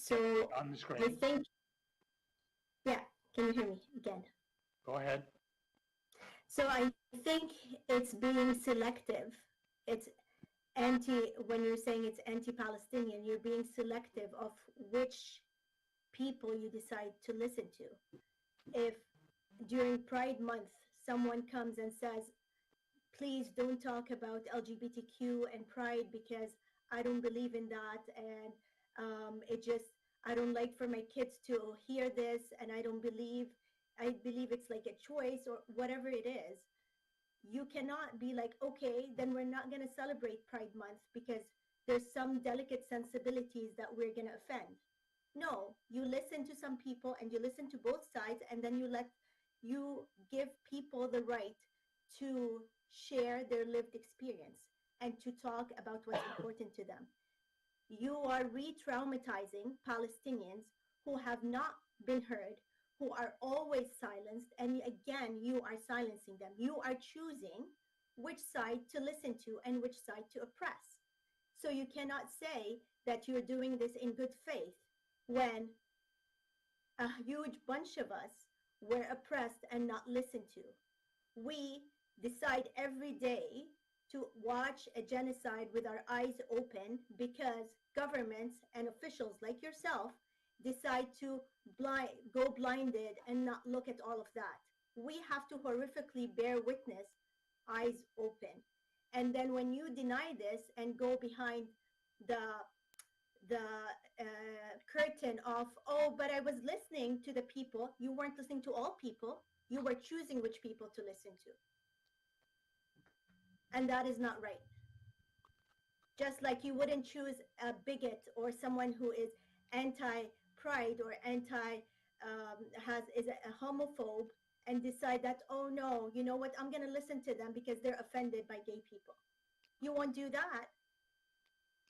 So on the I screen. think, yeah, can you hear me again? Go ahead. So I think it's being selective. It's when you're saying it's anti-Palestinian, you're being selective of which people you decide to listen to. If during Pride Month, someone comes and says, please don't talk about LGBTQ and Pride because I don't believe in that, and I don't like for my kids to hear this, and I believe it's like a choice or whatever it is. You cannot be like, okay, then we're not going to celebrate Pride Month because there's some delicate sensibilities that we're going to offend. No, you listen to some people and you listen to both sides, and then you give people the right to share their lived experience and to talk about what's important to them. You are re-traumatizing Palestinians who have not been heard, who are always silenced, and again, you are silencing them. You are choosing which side to listen to and which side to oppress. So you cannot say that you're doing this in good faith when a huge bunch of us were oppressed and not listened to. We decide every day to watch a genocide with our eyes open because governments and officials like yourself decide to go blinded and not look at all of that. We have to horrifically bear witness, eyes open. And then when you deny this and go behind the curtain of, oh, but I was listening to the people, you weren't listening to all people. You were choosing which people to listen to. And that is not right. Just like you wouldn't choose a bigot or someone who is anti-pride or is a homophobe and decide that, oh no, you know what, I'm going to listen to them because they're offended by gay people. You won't do that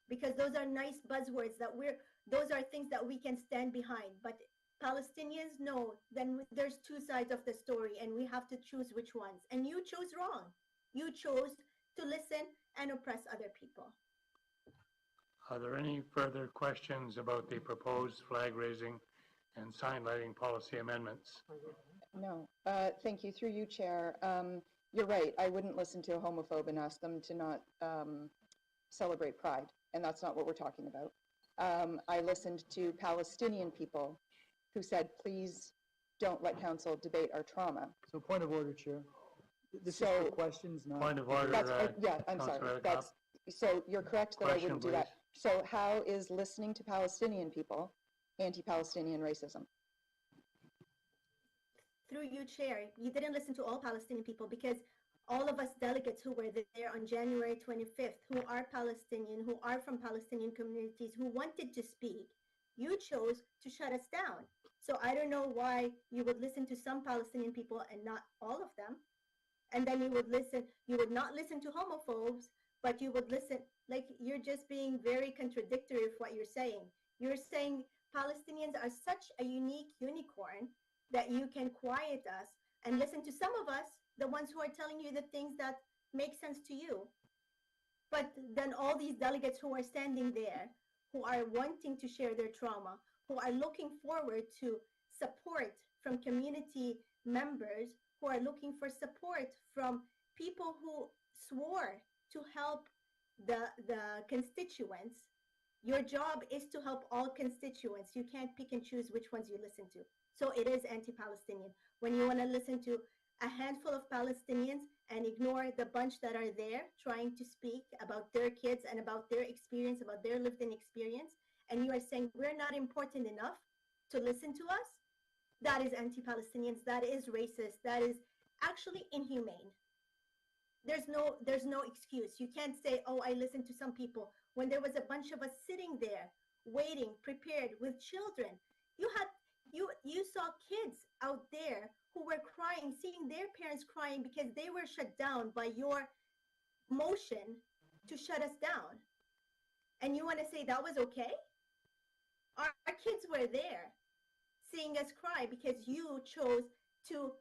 because those are nice buzzwords those are things that we can stand behind. But Palestinians, no, then there's two sides of the story and we have to choose which ones. And you chose wrong. You chose to listen and oppress other people. Are there any further questions about the proposed flag raising and sign lighting policy amendments? No. Thank you. Through you, Chair. You're right. I wouldn't listen to a homophobe and ask them to not celebrate Pride. And that's not what we're talking about. I listened to Palestinian people who said, please don't let council debate our trauma. So point of order, Chair. This is for questions, not... Point of order. Yeah, I'm sorry. So you're correct that I wouldn't do that. So how is listening to Palestinian people anti-Palestinian racism? Through you, Chair, you didn't listen to all Palestinian people because all of us delegates who were there on January 25th, who are Palestinian, who are from Palestinian communities, who wanted to speak, you chose to shut us down. So I don't know why you would listen to some Palestinian people and not all of them. And then you would not listen to homophobes, but you would listen, like you're just being very contradictory of what you're saying. You're saying Palestinians are such a unique unicorn that you can quiet us and listen to some of us, the ones who are telling you the things that make sense to you. But then all these delegates who are standing there, who are wanting to share their trauma, who are looking forward to support from community members, who are looking for support from people who swore to help the constituents. Your job is to help all constituents. You can't pick and choose which ones you listen to. So it is anti-Palestinian. When you want to listen to a handful of Palestinians and ignore the bunch that are there trying to speak about their kids and about their experience, about their lived-in experience, and you are saying we're not important enough to listen to us, that is anti-Palestinians, that is racist, that is actually inhumane. There's no excuse. You can't say, oh, I listened to some people when there was a bunch of us sitting there waiting, prepared with children. You saw kids out there who were crying, seeing their parents crying because they were shut down by your motion to shut us down. And you want to say that was okay? Our kids were there seeing us cry because you chose to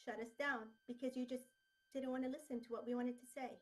shut us down because you just didn't want to listen to what we wanted to say.